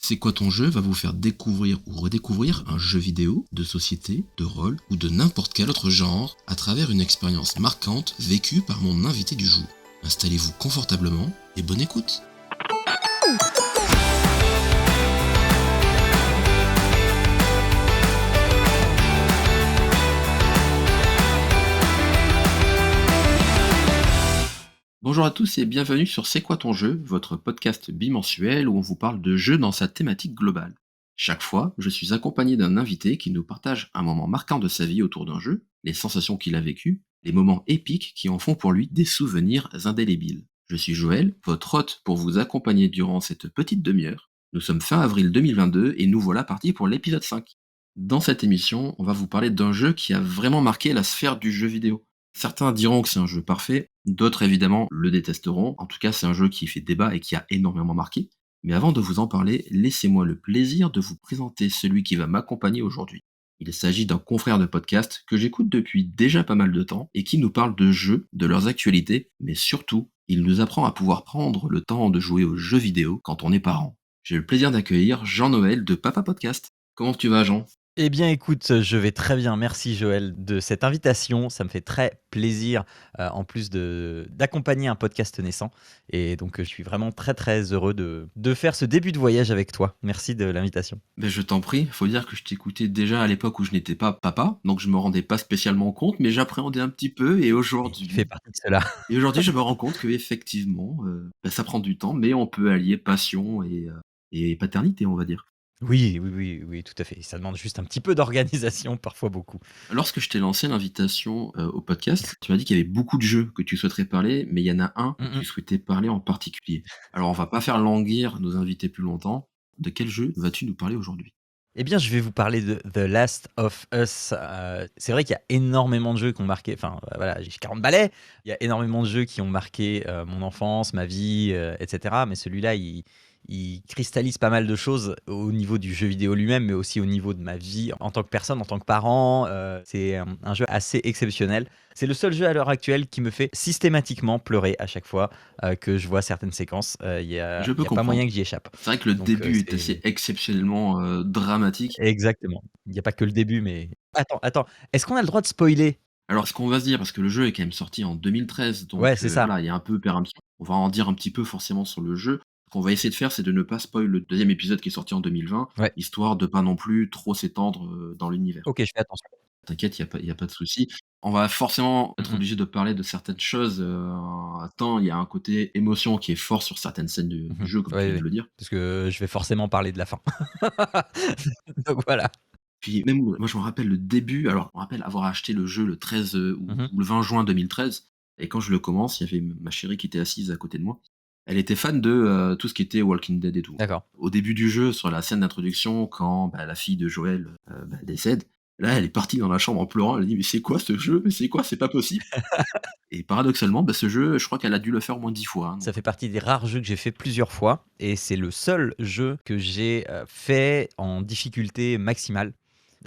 C'est quoi ton jeu va vous faire découvrir ou redécouvrir un jeu vidéo, de société, de rôle ou de n'importe quel autre genre à travers une expérience marquante vécue par mon invité du jour. Installez-vous confortablement et bonne écoute. Bonjour à tous et bienvenue sur C'est quoi ton jeu, votre podcast bimensuel où on vous parle de jeux dans sa thématique globale. Chaque fois, je suis accompagné d'un invité qui nous partage un moment marquant de sa vie autour d'un jeu, les sensations qu'il a vécues, les moments épiques qui en font pour lui des souvenirs indélébiles. Je suis Joël, votre hôte pour vous accompagner durant cette petite demi-heure. Nous sommes fin avril 2022 et nous voilà partis pour l'épisode 5. Dans cette émission, on va vous parler d'un jeu qui a vraiment marqué la sphère du jeu vidéo. Certains diront que c'est un jeu parfait, d'autres évidemment le détesteront. En tout cas, c'est un jeu qui fait débat et qui a énormément marqué. Mais avant de vous en parler, laissez-moi le plaisir de vous présenter celui qui va m'accompagner aujourd'hui. Il s'agit d'un confrère de podcast que j'écoute depuis déjà pas mal de temps et qui nous parle de jeux, de leurs actualités, mais surtout, il nous apprend à pouvoir prendre le temps de jouer aux jeux vidéo quand on est parent. J'ai le plaisir d'accueillir Jean-Noël de Papa Podcast. Comment tu vas, Jean? Eh bien, écoute, je vais très bien. Merci Joël de cette invitation. Ça me fait très plaisir, en plus d'accompagner un podcast naissant et donc, je suis vraiment très, très heureux de faire ce début de voyage avec toi. Merci de l'invitation. Ben, je t'en prie, faut dire que je t'écoutais déjà à l'époque où je n'étais pas papa, donc je me rendais pas spécialement compte, mais j'appréhendais un petit peu Et tu fais partie de cela. et aujourd'hui je me rends compte qu'effectivement, ça prend du temps, mais on peut allier passion et paternité, on va dire. Oui, oui, oui, oui, tout à fait. Ça demande juste un petit peu d'organisation, parfois beaucoup. Lorsque je t'ai lancé l'invitation, au podcast, tu m'as dit qu'il y avait beaucoup de jeux que tu souhaiterais parler, mais il y en a un Mmh que tu mh. souhaitais parler en particulier. Alors on va pas faire languir nos invités plus longtemps. De quel jeu vas-tu nous parler aujourd'hui? Eh bien, je vais vous parler de The Last of Us. C'est vrai qu'il y a énormément de jeux qui ont marqué, enfin, voilà, j'ai 40 balais. Il y a énormément de jeux qui ont marqué, mon enfance, ma vie, et cetera. Mais celui-là, il cristallise pas mal de choses au niveau du jeu vidéo lui-même, mais aussi au niveau de ma vie en tant que personne, en tant que parent. C'est un jeu assez exceptionnel. C'est le seul jeu à l'heure actuelle qui me fait systématiquement pleurer à chaque fois, que je vois certaines séquences. Je Il peux y a pas comprendre. moyen que j'y échappe. C'est vrai que le Donc, début est assez c'est exceptionnellement, dramatique. exactement. Il n'y a pas que le début, mais attends, est-ce qu'on a le droit de spoiler? Alors ce qu'on va se dire, parce que le jeu est quand même sorti en 2013, donc Ouais, c'est ça. voilà, il y a un peu péremption. On va en dire un petit peu forcément sur le jeu. Ce qu'on va essayer de faire, c'est de ne pas spoil le deuxième épisode qui est sorti en 2020, Ouais. histoire de pas non plus trop s'étendre, dans l'univers. OK, je fais attention. T'inquiète, il y a pas de souci. On va forcément Mmh être mh. obligé de parler de certaines choses, tant il y a un côté émotion qui est fort sur certaines scènes du Mmh. jeu, comme tu Oui, viens de oui, le dire. parce que je vais forcément parler de la fin. Donc voilà. Puis même moi je me rappelle le début, alors je me rappelle avoir acheté le jeu le 13, Mmh mh. ou le 20 juin 2013 et quand je le commence, il y avait ma chérie qui était assise à côté de moi. Elle était fan de, tout ce qui était Walking Dead et tout. D'accord. Au début du jeu, sur la scène d'introduction, quand, bah, la fille de Joël, décède, là, elle est partie dans la chambre en pleurant, elle a dit: «Mais c'est quoi ce jeu? Mais c'est quoi? C'est pas possible!» Et paradoxalement, bah, ce jeu, je crois qu'elle a dû le faire au moins 10 fois, hein, Ça donc fait partie des rares jeux que j'ai fait plusieurs fois et c'est le seul jeu que j'ai, fait en difficulté maximale.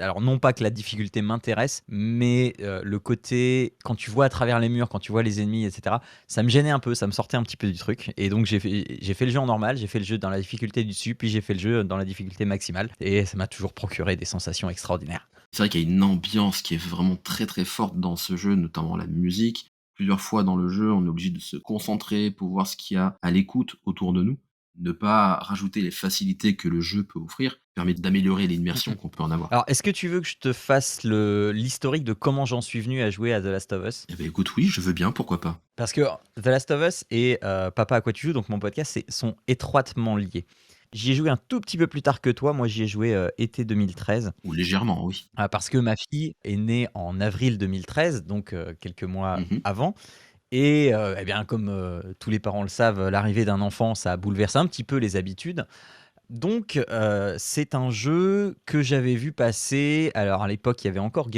Alors non pas que la difficulté m'intéresse, mais le côté quand tu vois à travers les murs, quand tu vois les ennemis et cetera, ça me gênait un peu, ça me sortait un petit peu du truc et donc j'ai fait le jeu en normal, j'ai fait le jeu dans la difficulté du dessus, puis j'ai fait le jeu dans la difficulté maximale et ça m'a toujours procuré des sensations extraordinaires. c'est vrai qu'il y a une ambiance qui est vraiment très, très forte dans ce jeu, notamment la musique. Plusieurs fois dans le jeu, on est obligé de se concentrer pour voir ce qu'il y a à l'écoute autour de nous. Ne pas rajouter les facilités que le jeu peut offrir, permet d'améliorer Mmh l'immersion mh. qu'on peut en avoir. Alors est-ce que tu veux que je te fasse le l'historique de comment j'en suis venu à jouer à The Last of Us? Eh beh, écoute, oui, je veux bien, pourquoi pas. Parce que The Last of Us et Papa à quoi tu joues, donc mon podcast, sont étroitement liés. J'y ai joué un tout petit peu plus tard que toi. Moi, j'y ai joué, été 2013, Ou légèrement, oui. parce que ma fille est née en avril 2013, donc quelques mois Mmh. avant et et bien, comme, tous les parents le savent, l'arrivée d'un enfant, ça bouleverse un petit peu les habitudes. Donc c'est un jeu que j'avais vu passer. Alors à l'époque, il y avait encore,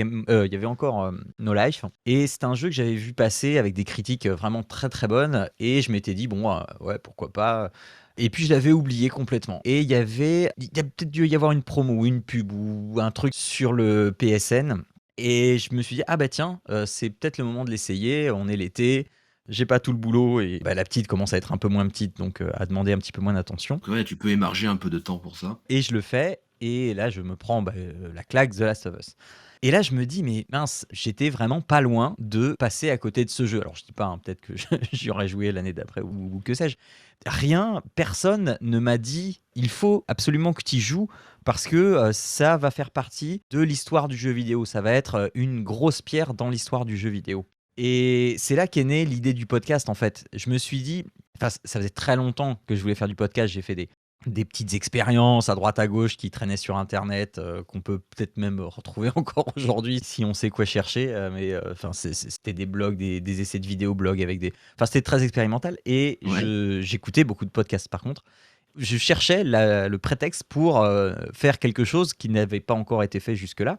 No Life et c'est un jeu que j'avais vu passer avec des critiques, vraiment très, très bonnes et je m'étais dit: «Bon, ouais, pourquoi pas?» Et puis je l'avais oublié complètement et il y a peut-être dû y avoir une promo ou une pub ou un truc sur le PSN et je me suis dit: «Ah bah tiens, c'est peut-être le moment de l'essayer, on est l'été, j'ai pas tout le boulot et la petite commence à être un peu moins petite, donc à demander un petit peu moins d'attention Donc ouais, tu peux émarger un peu de temps pour ça. et je le fais et là, je me prends, la claque The Last of Us et là, je me dis: «Mais mince, j'étais vraiment pas loin de passer à côté de ce jeu». Alors je dis pas, hein, peut-être que j'y aurais joué l'année d'après ou que sais-je. Rien, personne ne m'a dit: «Il faut absolument que tu y joues parce que, ça va faire partie de l'histoire du jeu vidéo. Ça va être, une grosse pierre dans l'histoire du jeu vidéo». Et c'est là qu'est née l'idée du podcast, en fait. Je me suis dit enfin, ça faisait très longtemps que je voulais faire du podcast. J'ai fait des petites expériences à droite à gauche qui traînaient sur internet, qu'on peut peut-être même retrouver encore aujourd'hui si on sait quoi chercher, enfin c'était des blogs, des essais de vidéos blogs avec des enfin c'était très expérimental et Ouais, j'écoutais beaucoup de podcasts par contre. Je cherchais le prétexte pour, faire quelque chose qui n'avait pas encore été fait jusque-là.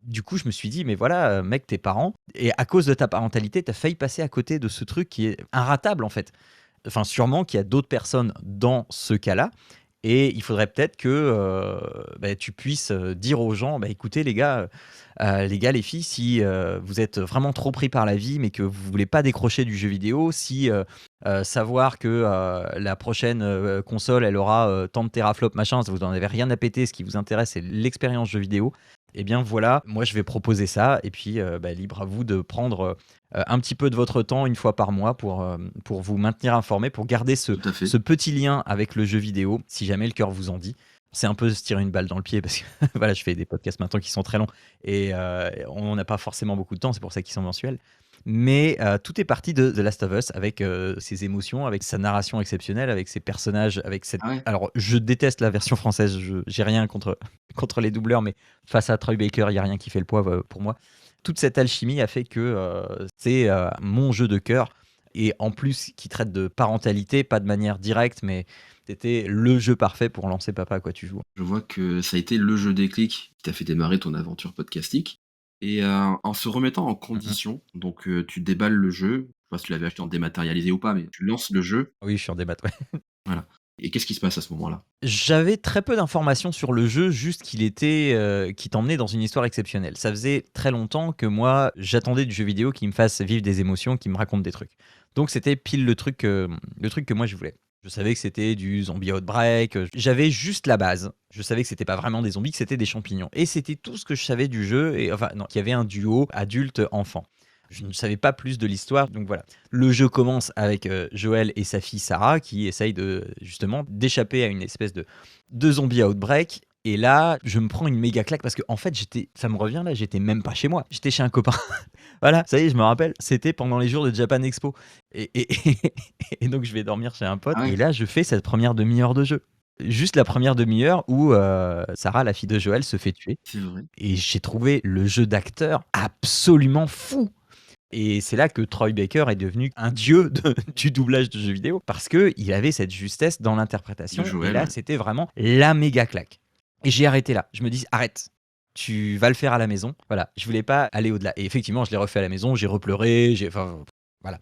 Du coup, je me suis dit: «Mais voilà, mec, tes parents et à cause de ta parentalité, tu as failli passer à côté de ce truc qui est inratable, en fait». Enfin, sûrement qu'il y a d'autres personnes dans ce cas-là et il faudrait peut-être que, tu puisses, dire aux gens: «Bah, écoutez les gars, les filles, si, vous êtes vraiment trop pris par la vie, mais que vous voulez pas décrocher du jeu vidéo, si, savoir que, la prochaine, console, elle aura, tant de teraflops, machin, vous en avez rien à péter, ce qui vous intéresse, c'est l'expérience jeu vidéo, eh bien voilà, moi je vais proposer ça et puis, libre à vous de prendre, un petit peu de votre temps une fois par mois pour vous maintenir informé, pour garder tout à fait. ce petit lien avec le jeu vidéo, si jamais le cœur vous en dit». C'est un peu se tirer une balle dans le pied parce que voilà, je fais des podcasts maintenant qui sont très longs et on n'a pas forcément beaucoup de temps, c'est pour ça qu'ils sont mensuels. Mais tout est parti de The Last of Us avec, ses émotions, avec sa narration exceptionnelle, avec ses personnages, avec cette Ah ouais? alors je déteste la version française, je j'ai rien contre contre les doubleurs, mais face à Troy Baker, il y a rien qui fait le poids, pour moi. Toute cette alchimie a fait que, c'est, mon jeu de cœur et en plus qui traite de parentalité, pas de manière directe, mais c'était le jeu parfait pour lancer «Papa, à quoi tu joues?» Je vois que ça a été le jeu déclic qui t'a fait démarrer ton aventure podcastique et en se remettant en Mmh mh. condition, donc tu déballes le jeu, je sais pas si tu l'avais acheté en dématérialisé ou pas, mais tu lances le jeu, Oui, je suis en débat, ouais. voilà et qu'est-ce qui se passe à ce moment-là? J'avais très peu d'informations sur le jeu, juste qu'il t'emmenait dans une histoire exceptionnelle. Ça faisait très longtemps que moi, j'attendais du jeu vidéo qui me fasse vivre des émotions, qui me raconte des trucs. Donc c'était pile le truc que moi je voulais. Je savais que c'était du zombie outbreak, j'avais juste la base. Je savais que c'était pas vraiment des zombies, que c'était des champignons et c'était tout ce que je savais du jeu et enfin non, qu'il y avait un duo adulte-enfant. Je ne savais pas plus de l'histoire, donc voilà. Le jeu commence avec, Joël et sa fille Sarah qui essayent de justement d'échapper à une espèce de zombie outbreak et là, je me prends une méga claque parce qu'en fait, ça me revient là, j'étais même pas chez moi, j'étais chez un copain. Voilà, ça y est, je me rappelle, c'était pendant les jours de Japan Expo et et donc je vais dormir chez un pote Ah et ouais, là, je fais cette première demi-heure de jeu. Juste la première demi-heure où, Sarah, la fille de Joël, se fait tuer c'est vrai. et j'ai trouvé le jeu d'acteur absolument fou! Et c'est là que Troy Baker est devenu un dieu du doublage de jeux vidéo parce qu'il avait cette justesse dans De l'interprétation et Joël, là, ouais. c'était vraiment la méga claque. Et j'ai arrêté là. Je me dis: «Arrête, tu vas le faire à la maison». Voilà, je voulais pas aller au-delà et effectivement, je l'ai refait à la maison, j'ai repleuré, j'ai enfin, voilà.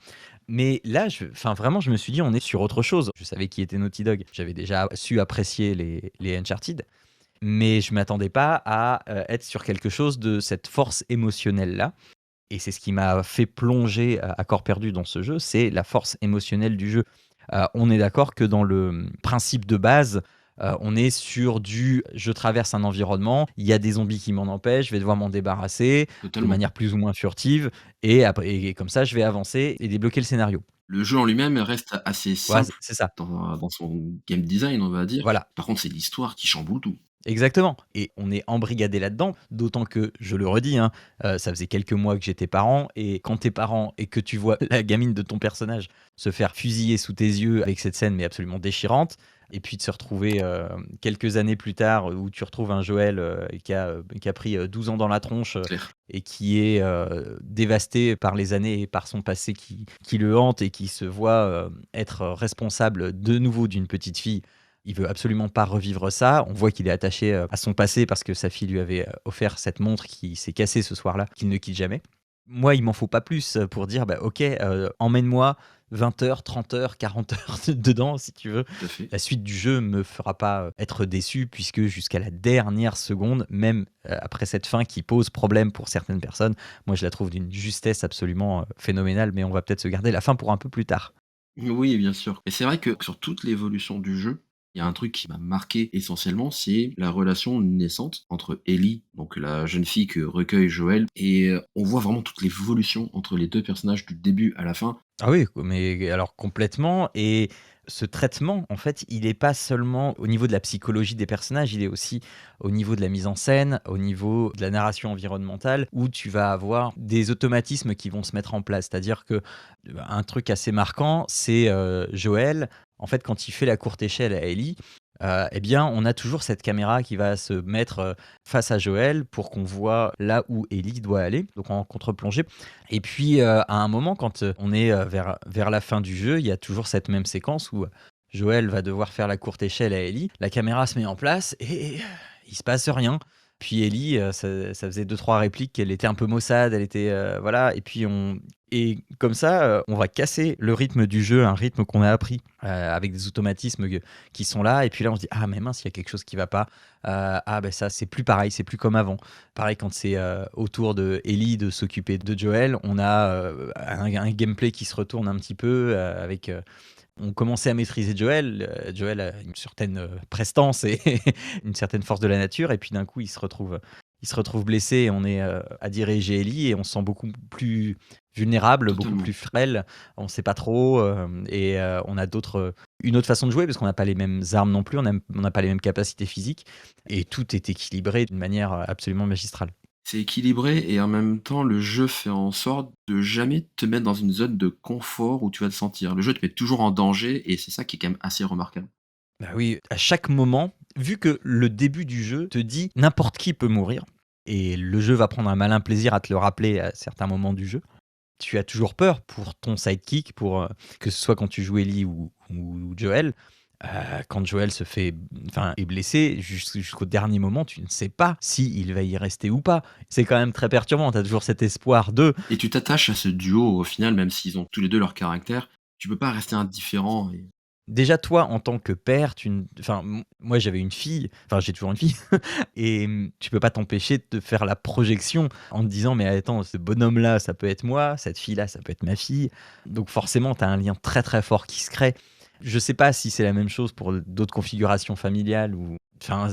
Mais là, enfin, vraiment, je me suis dit: «On est sur autre chose». Je savais qui était Naughty Dog. J'avais déjà su apprécier les Uncharted, mais je m'attendais pas à, être sur quelque chose de cette force émotionnelle-là et c'est ce qui m'a fait plonger à corps perdu dans ce jeu, c'est la force émotionnelle du jeu. On est d'accord que dans le, principe de base, on est sur du: «Je traverse un environnement, il y a des zombies qui m'en empêchent, je vais devoir m'en débarrasser de Totalement. manière plus ou moins furtive et après et comme ça je vais avancer et débloquer le scénario». Le jeu en lui-même reste assez Voilà, simple c'est ça. dans son game design, on va dire. Voilà. Par contre, c'est l'histoire qui chamboule tout. Exactement et on est embrigadé là-dedans, d'autant que, je le redis, hein, ça faisait quelques mois que j'étais parent et quand tu es parent et que tu vois la gamine de ton personnage se faire fusiller sous tes yeux avec cette scène mais absolument déchirante et puis de se retrouver, quelques années plus tard, où tu retrouves un Joël, qui a pris, 12 ans dans la tronche, Clair. et qui est, dévasté par les années et par son passé qui le hante et qui se voit, être responsable de nouveau d'une petite fille. Il veut absolument pas revivre ça. On voit qu'il est attaché, à son passé parce que sa fille lui avait, offert cette montre qui s'est cassée ce soir-là, qu'il ne quitte jamais. moi, il m'en faut pas plus, pour dire: «Bah, OK, emmène-moi 20 heures, 30 heures, 40 heures dedans si tu veux». Tout à fait. La suite du jeu me fera pas, être déçu puisque jusqu'à la dernière seconde, même, après cette fin qui pose problème pour certaines personnes, moi je la trouve d'une justesse absolument, phénoménale, mais on va peut-être se garder la fin pour un peu plus tard. Oui, bien sûr. Et c'est vrai que sur toute l'évolution du jeu, il y a un truc qui m'a marqué essentiellement, c'est la relation naissante entre Ellie, donc la jeune fille que recueille Joël, et on voit vraiment toute l'évolution entre les 2 personnages du début à la fin. Ah oui, mais alors complètement et ce traitement, en fait, il est pas seulement au niveau de la psychologie des personnages, il est aussi au niveau de la mise en scène, au niveau de la narration environnementale, où tu vas avoir des automatismes qui vont se mettre en place. C'est-à-dire que, un truc assez marquant, c'est, Joël, en fait, quand il fait la courte échelle à Ellie, et bien, on a toujours cette caméra qui va se mettre, face à Joël pour qu'on voit là où Ellie doit aller, donc en contre-plongée. Et puis, à un moment, quand, on est, vers la fin du jeu, il y a toujours cette même séquence où, Joël va devoir faire la courte échelle à Ellie. La caméra se met en place et il se passe rien. Puis Ellie, ça faisait deux trois répliques qu'elle était un peu maussade, elle était, voilà et puis et comme ça, on va casser le rythme du jeu, un rythme qu'on a appris, avec des automatismes qui sont là et puis là, on se dit: «Ah mais mince, il y a quelque chose qui va pas. Ah ben ça, c'est plus pareil, c'est plus comme avant». Pareil quand c'est, au tour de Ellie de s'occuper de Joel, on a, un gameplay qui se retourne un petit peu, avec, on commençait à maîtriser Joel. Joel a une certaine, prestance et une certaine force de la nature et puis d'un coup, il se retrouve blessé et on est, à diriger Ellie et on se sent beaucoup plus vulnérable, beaucoup Totalement. plus frêle. On ne sait pas trop, et on a une autre façon de jouer parce qu'on n'a pas les mêmes armes non plus, on n'a pas les mêmes capacités physiques et tout est équilibré d'une manière, absolument magistrale. C'est équilibré et en même temps, le jeu fait en sorte de jamais te mettre dans une zone de confort où tu vas te sentir. Le jeu te met toujours en danger et c'est ça qui est quand même assez remarquable. Bah oui, à chaque moment, vu que le début du jeu te dit n'importe qui peut mourir, et le jeu va prendre un malin plaisir à te le rappeler à certains moments du jeu, tu as toujours peur pour ton sidekick, que ce soit quand tu joues Ellie ou Joel. Quand Joel est blessé, jusqu'au dernier moment, tu ne sais pas s'il va y rester ou pas. C'est quand même très perturbant. Tu as toujours cet espoir de. Et tu t'attaches à ce duo au final, même s'ils ont tous les 2 leur caractère, tu peux pas rester indifférent et Déjà, toi, en tant que père, tu n enfin, moi, j'avais une fille, enfin, j'ai toujours une fille et tu peux pas t'empêcher de te faire la projection en te disant: «Mais attends, ce bonhomme-là, ça peut être moi, cette fille-là, ça peut être ma fille». Donc forcément, tu as un lien très, très fort qui se crée. Je sais pas si c'est la même chose pour d'autres configurations familiales ou enfin,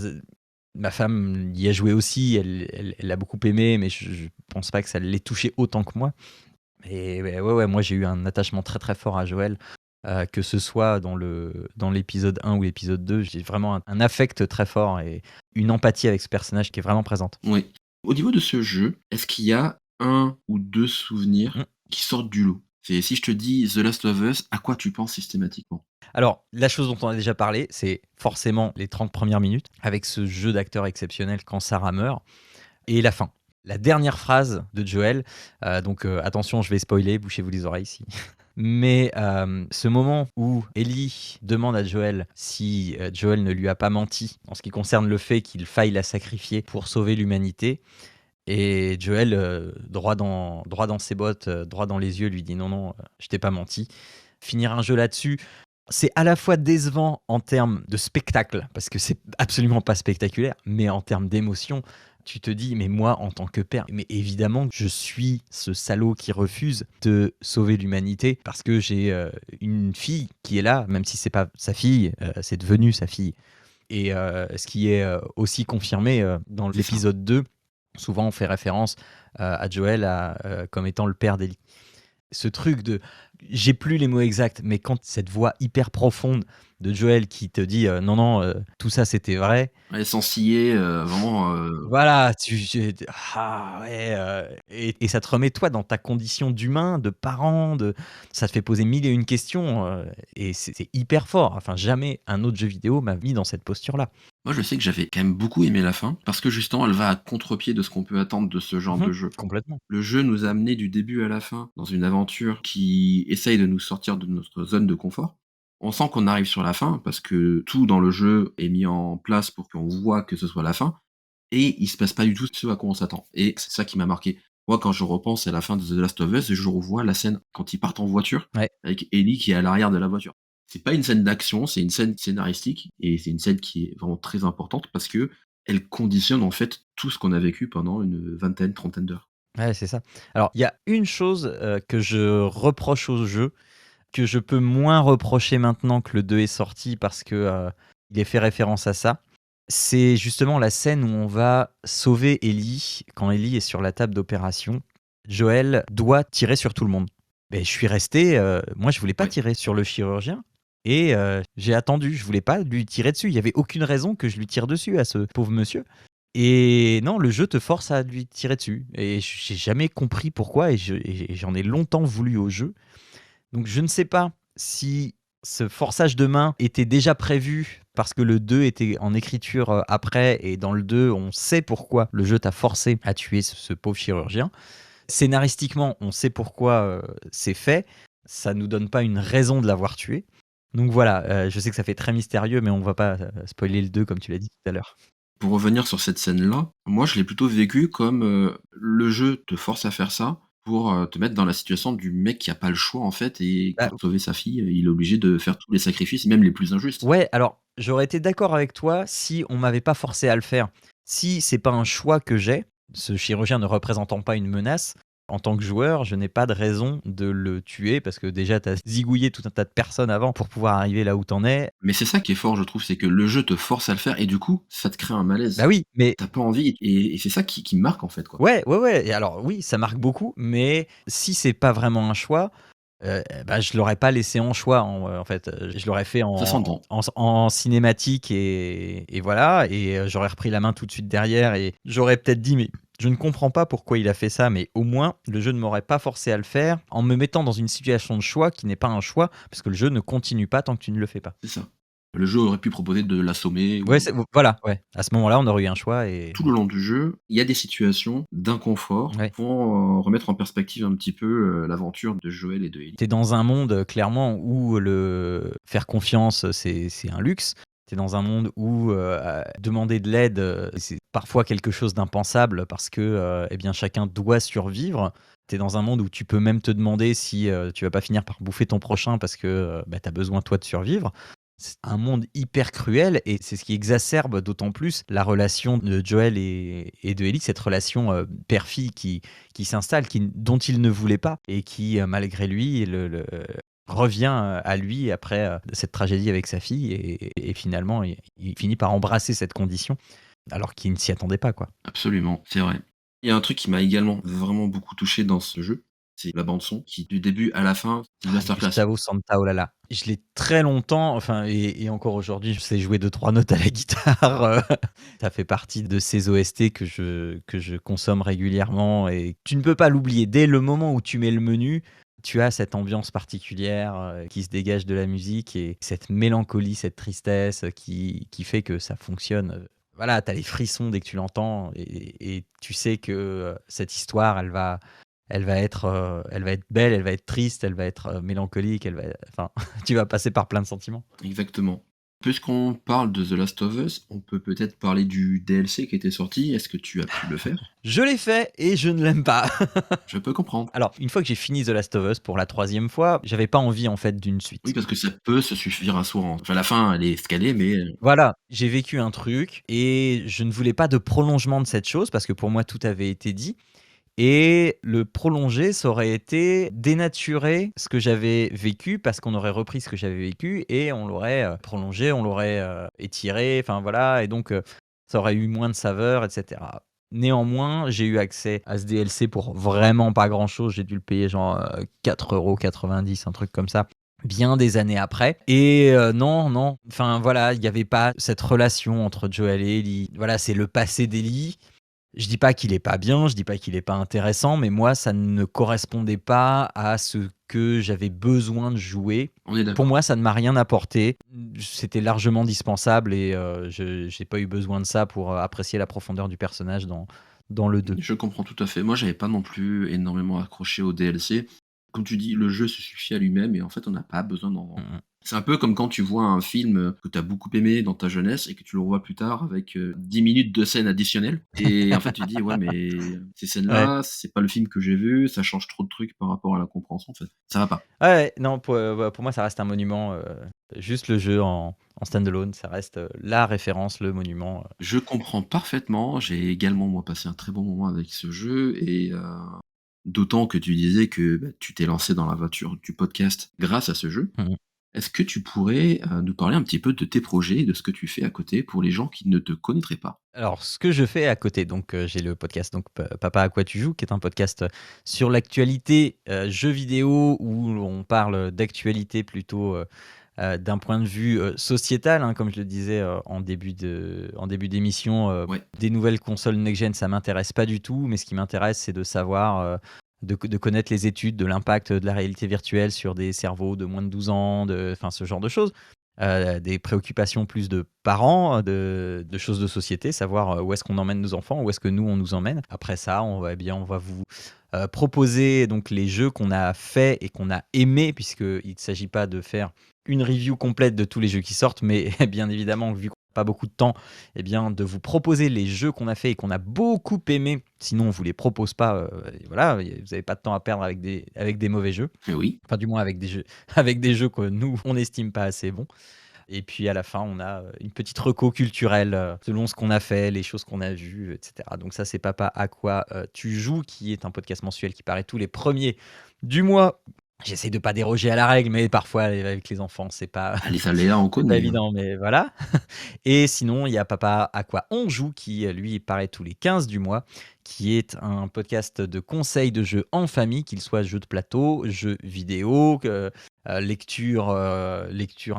ma femme y a joué aussi, elle l'a beaucoup aimé, mais je pense pas que ça l'ait touché autant que moi. Et ouais, ouais, ouais, moi j'ai eu un attachement très, très fort à Joël, que ce soit dans l'épisode 1 ou l'épisode 2, j'ai vraiment un affect très fort et une empathie avec ce personnage qui est vraiment présente. oui. Au niveau de ce jeu, est-ce qu'il y a un ou 2 souvenirs Mmh. qui sortent du lot? C'est si je te dis The Last of Us, à quoi tu penses systématiquement? Alors, la chose dont on a déjà parlé, c'est forcément les 30 premières minutes avec ce jeu d'acteur exceptionnel quand Sarah meurt et la fin. La dernière phrase de Joel, donc attention, je vais spoiler, bouchez-vous les oreilles si mais ce moment où Ellie demande à Joel si, Joel ne lui a pas menti en ce qui concerne le fait qu'il faille la sacrifier pour sauver l'humanité et Joel, droit dans ses bottes, droit dans les yeux, lui dit: «Non, non, je t'ai pas menti». Finir un jeu là-dessus, c'est à la fois décevant en termes de spectacle, parce que c'est absolument pas spectaculaire, mais en termes d'émotion, tu te dis: «Mais moi, en tant que père, mais évidemment que je suis ce salaud qui refuse de sauver l'humanité parce que j'ai, une fille qui est là», même si c'est pas sa fille, c'est devenu sa fille et ce qui est, aussi confirmé, dans C'est ça. l'épisode 2. Souvent, on fait référence, à Joel comme étant le père d'Ellie. Ce truc de j'ai plus les mots exacts, mais quand cette voix hyper profonde de Joel qui te dit, «Non, non, tout ça c'était vrai», Ouais, sans ciller, vraiment, voilà, ah ouais, et ça te remet toi dans ta condition d'humain, de parent, ça te fait poser mille et une questions, et c'est hyper fort. Enfin, jamais un autre jeu vidéo m'a mis dans cette posture-là. moi je sais que j'avais quand même beaucoup aimé la fin, parce que justement elle va à contre-pied de ce qu'on peut attendre de ce genre Mmh. de jeu. Complètement. Le jeu nous a amenés du début à la fin dans une aventure qui essaye de nous sortir de notre zone de confort. On sent qu'on arrive sur la fin parce que tout dans le jeu est mis en place pour qu'on voit que ce soit la fin et il se passe pas du tout ce à quoi on s'attend et c'est ça qui m'a marqué. Moi, quand je repense à la fin de The Last of Us, je revois la scène quand ils partent en voiture, Ouais. avec Ellie qui est à l'arrière de la voiture. C'est pas une scène d'action, c'est une scène scénaristique et c'est une scène qui est vraiment très importante parce qu'elle conditionne, en fait, tout ce qu'on a vécu pendant une vingtaine, trentaine d'heures. Ouais, c'est ça. Alors, il y a une chose, que je reproche au jeu, que je peux moins reprocher maintenant que le 2 est sorti parce que, il est fait référence à ça. C'est justement la scène où on va sauver Ellie, quand Ellie est sur la table d'opération. Joël doit tirer sur tout le monde. Beh, je suis resté, moi je voulais pas Ouais, tirer sur le chirurgien et j'ai attendu, je voulais pas lui tirer dessus. Il y avait aucune raison que je lui tire dessus à ce pauvre monsieur et non, le jeu te force à lui tirer dessus et j'ai jamais compris pourquoi et j'en ai longtemps voulu au jeu. Donc je ne sais pas si ce forçage de main était déjà prévu parce que le 2 était en écriture, après et dans le 2, on sait pourquoi le jeu t'a forcé à tuer ce pauvre chirurgien. Scénaristiquement, on sait pourquoi, c'est fait. Ça nous donne pas une raison de l'avoir tué. Donc voilà, je sais que ça fait très mystérieux, mais on va pas, spoiler le 2 comme tu l'as dit tout à l'heure. pour revenir sur cette scène-là, moi, je l'ai plutôt vécu comme, le jeu te force à faire ça pour, te mettre dans la situation du mec qui a pas le choix, en fait et Bah, pour sauver sa fille, il est obligé de faire tous les sacrifices, même les plus injustes. ouais, alors j'aurais été d'accord avec toi si on m'avait pas forcé à le faire. Si c'est pas un choix que j'ai, ce chirurgien ne représentant pas une menace, en tant que joueur, je n'ai pas de raison de le tuer parce que déjà tu as zigouillé tout un tas de personnes avant pour pouvoir arriver là où tu en es. Mais c'est ça qui est fort, je trouve, c'est que le jeu te force à le faire et du coup, ça te crée un Bah malaise. oui, mais Tu as pas envie et c'est ça qui me marque, en fait, quoi. ouais, ouais, ouais et alors oui, ça marque beaucoup, mais si c'est pas vraiment un choix, bah, je l'aurais pas laissé en choix en fait, je l'aurais fait Ça s'entend. en cinématique et voilà et j'aurais repris la main tout de suite derrière et j'aurais peut-être dit: «Mais je ne comprends pas pourquoi il a fait ça», mais au moins le jeu ne m'aurait pas forcé à le faire en me mettant dans une situation de choix qui n'est pas un choix, parce que le jeu ne continue pas tant que tu ne le fais pas. C'est ça. Le jeu aurait pu proposer de l'assommer Ouais, ou voilà, ouais. À ce moment-là, on aurait eu un choix et tout le long du jeu, il y a des situations d'inconfort ouais. pour, remettre en perspective un petit peu, l'aventure de Joël et de Ellie. Tu es dans un monde, clairement où le faire confiance, c'est un luxe. Tu es dans un monde où, demander de l'aide, c'est parfois quelque chose d'impensable parce que, eh bien, chacun doit survivre. Tu es dans un monde où tu peux même te demander si, tu vas pas finir par bouffer ton prochain parce que, bah, tu as besoin toi de survivre. C'est un monde hyper cruel et c'est ce qui exacerbe d'autant plus la relation de Joel et de Ellie, cette relation, père-fille qui s'installe, dont il ne voulait pas et qui, malgré lui, revient, à lui après, cette tragédie avec sa fille et finalement il finit par embrasser cette condition alors qu'il ne s'y attendait pas, quoi. Absolument, c'est vrai. Il y a un truc qui m'a également vraiment beaucoup touché dans ce jeu, c'est la bande son qui, du début à la fin, c'est une Ah, masterclass. Gustavo Santa, oh là là. Je l'ai très longtemps, enfin et encore aujourd'hui, je sais jouer 2 3 notes à la guitare, ça fait partie de ces OST que je consomme régulièrement et tu ne peux pas l'oublier. Dès le moment où tu mets le menu, tu as cette ambiance particulière, qui se dégage de la musique et cette mélancolie, cette tristesse, qui fait que ça fonctionne, voilà, tu as les frissons dès que tu l'entends et tu sais que, cette histoire, elle va être belle, elle va être triste, elle va être, mélancolique, elle va enfin, tu vas passer par plein de sentiments. Exactement. Puisqu'on parle de The Last of Us, on peut peut-être parler du DLC qui était sorti. Est-ce que tu as pu le faire? Je l'ai fait et je ne l'aime pas. Je peux comprendre. Alors, une fois que j'ai fini The Last of Us pour la troisième fois, j'avais pas envie, en fait, d'une Oui, suite. parce que ça peut se suffire à soi, hein. Enfin, la fin, elle est ce qu'elle est, mais Voilà, j'ai vécu un truc et je ne voulais pas de prolongement de cette chose parce que pour moi tout avait été dit. Et le prolonger, ça aurait été dénaturer ce que j'avais vécu parce qu'on aurait repris ce que j'avais vécu et on l'aurait, prolongé, on l'aurait, étiré, enfin voilà et donc ça aurait eu moins de saveur et cetera. Néanmoins, j'ai eu accès à ce DLC pour vraiment pas grand chose. J'ai dû le payer genre, 4,90 €, un truc comme ça, bien des années après et non, non, enfin voilà, il y avait pas cette relation entre Joel et Ellie. Voilà, c'est le passé d'Ellie. Je dis pas qu'il est pas bien, je dis pas qu'il est pas intéressant, mais moi, ça ne correspondait pas à ce que j'avais besoin de jouer. on est Pour d'accord. moi, ça ne m'a rien apporté. C'était largement dispensable et je j'ai pas eu besoin de ça pour, apprécier la profondeur du personnage dans le 2. Je comprends tout à fait. Moi, j'avais pas non plus énormément accroché au DLC. Comme tu dis, le jeu se suffit à lui-même et en fait, on n'a pas besoin Mmh d'en mh. C'est un peu comme quand tu vois un film, que tu as beaucoup aimé dans ta jeunesse et que tu le revois plus tard avec, 10 minutes de scènes additionnelles et en fait, tu te dis: «Ouais, mais ces Ouais. scènes-là, c'est pas le film que j'ai vu, ça change trop de trucs par rapport à la compréhension, en fait, ça va pas». Ouais, ouais, non, bah, pour moi, ça reste un monument, juste le jeu en stand-alone, ça reste, la référence, le monument, Je comprends parfaitement, j'ai également moi passé un très bon moment avec ce jeu et d'autant que tu disais que, bah, tu t'es lancé dans l'aventure du podcast grâce à ce jeu. Mmh mh. Est-ce que tu pourrais, nous parler un petit peu de tes projets et de ce que tu fais à côté pour les gens qui ne te connaîtraient pas? Alors, ce que je fais à côté, donc, j'ai le podcast donc Papa à quoi tu joues, qui est un podcast, sur l'actualité, jeux vidéo où on parle, d'actualité plutôt, d'un point de vue, sociétal, hein, comme je le disais, en début d'émission, Ouais, des nouvelles consoles next gen, ça m'intéresse pas du tout, mais ce qui m'intéresse, c'est de savoir, de connaître les études de l'impact, de la réalité virtuelle sur des cerveaux de moins de 12 ans, enfin ce genre de choses. Des préoccupations plus de parents, de choses de société, savoir, où est-ce qu'on emmène nos enfants, où est-ce que nous on nous emmène. Après ça, on va vous, proposer donc les jeux qu'on a faits et qu'on a aimés, puisqu'il ne s'agit pas de faire une review complète de tous les jeux qui sortent, mais bien évidemment, vu qu'on a pas beaucoup de temps, eh bien, de vous proposer les jeux qu'on a fait et qu'on a beaucoup aimés. Sinon, on vous les propose pas, et voilà, vous avez pas de temps à perdre avec des mauvais jeux. oui. Enfin, du moins avec des jeux avec des jeux que nous, on n'estime pas assez bons. Et puis à la fin, on a, une petite reco culturelle, selon ce qu'on a fait, les choses qu'on a vues, et cetera. Donc ça, c'est Papa à quoi, tu joues, qui est un podcast mensuel qui paraît tous les premiers du mois. J'essaie de pas déroger à la règle, mais parfois avec les enfants, c'est pas Ah, les aléas, on c'est pas connaît, hein. évident, mais voilà. Et sinon, il y a Papa à quoi on joue qui, lui, paraît tous les 15 du mois, qui est un podcast de conseils de jeux en famille, qu'ils soient jeux de plateau, jeux vidéo, lecture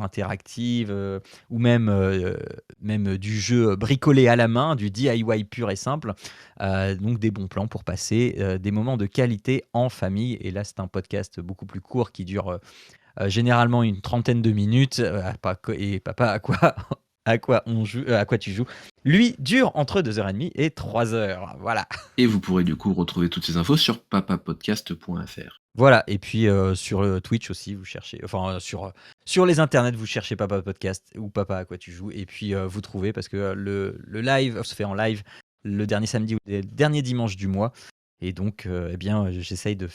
interactive, ou même du jeu bricolé à la main, du DIY pur et simple. Donc des bons plans pour passer, des moments de qualité en famille et là, c'est un podcast beaucoup plus court qui dure, généralement une trentaine de minutes, et Papa à quoi à quoi on joue à quoi tu joues, lui dure entre 2h30 et 3 heures, voilà. Et vous pourrez du coup retrouver toutes ces infos sur papapodcast.fr. Voilà et puis, sur, Twitch aussi vous cherchez enfin, sur les internets vous cherchez Papa Podcast ou Papa à quoi tu joues et puis, vous trouvez parce que, le live se fait en live le dernier samedi ou le dernier dimanche du mois et donc, eh bien, j'essaye de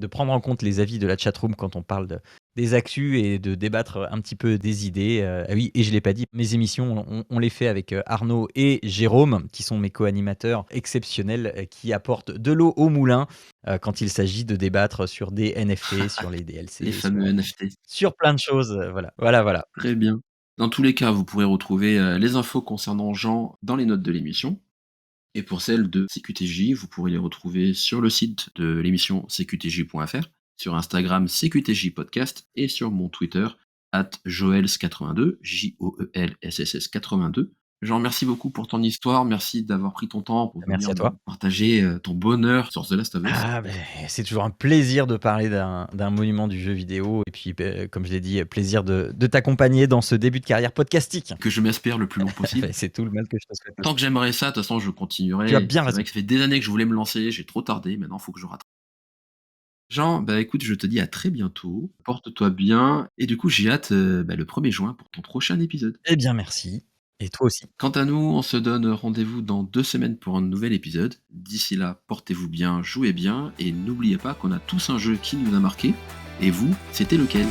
prendre en compte les avis de la chatroom quand on parle des actus et de débattre un petit peu des idées, ah oui et je l'ai pas dit, mes émissions on les fait avec, Arnaud et Jérôme qui sont mes co-animateurs exceptionnels, qui apportent de l'eau au moulin. Quand il s'agit de débattre sur des NFT, sur les Les DLC, fameux NFT. sur plein de choses, voilà. Voilà, voilà. Très bien. Dans tous les cas, vous pourrez retrouver, les infos concernant Jean dans les notes de l'émission. Et pour celles de CQTJ, vous pourrez les retrouver sur le site de l'émission cqtj.fr, sur Instagram CQTJ Podcast et sur mon Twitter @joels82, JOELSSS 82. Jean, merci beaucoup pour ton histoire, merci d'avoir pris ton temps pour Merci venir à me toi. partager, ton bonheur sur The Last of Us, Ah beh, c'est toujours un plaisir de parler d'un monument du jeu vidéo et puis, comme je l'ai dit, plaisir de t'accompagner dans ce début de carrière podcastique. que je m'espère le plus long possible. C'est tout le mal que je te souhaite Tant aussi. que j'aimerais ça, de toute façon je Tu as continuerai. bien C'est vrai raison. que ça fait des années que je voulais me lancer, j'ai trop tardé, maintenant il faut que je rattrape. Jean, bah, écoute, je te dis à très bientôt. Porte-toi bien et du coup, j'ai hâte, bah, le 1er juin pour ton prochain épisode. Eh bien merci et toi aussi. Quant à nous, on se donne rendez-vous dans 2 semaines pour un nouvel épisode. D'ici là, portez-vous bien, jouez bien et n'oubliez pas qu'on a tous un jeu qui nous a marqué et vous, c'était lequel?